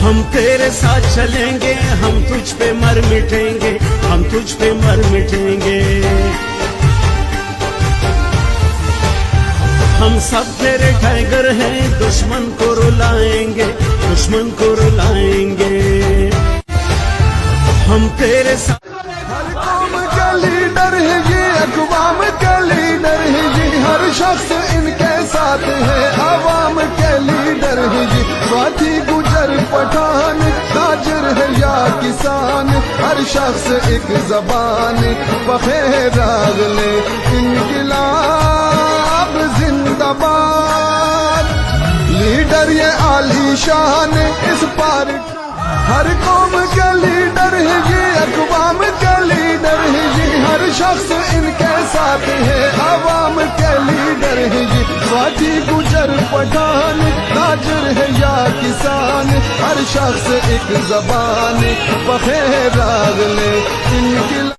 ہم تیرے ساتھ چلیں گے، ہم تجھ پہ مر مٹیں گے، ہم تجھ پہ مر مٹیں گے۔ ہم سب تیرے ٹائیگر ہیں، دشمن کو رلائیں گے، دشمن کو رلائیں گے۔ ہم تیرے ساتھ ہر قوم کا لیڈر ہے یہ، اقوام کا لیڈر ہے یہ، ہر شخص ان کے ساتھ ہے، عوام کے لیڈر ہے یہ۔ سواتھی گجر پٹھان تاجر ہے یا کسان، ہر شخص ایک زبان، بخیر اگلے انقلاب زندہ باد۔ لیڈر یہ عالی شان اس پارٹی، ہر قوم کا لیڈر ہے یہ، اقوام کا لیڈر ہے یہ، ہر شخص ان کے ساتھ ہے، عوام کے لیڈر ہے یہ۔ سواتھی گجر پٹھان تاجر ہے یا کسان، ہر شخص ایک زبان، بخیر اگلے انقلاب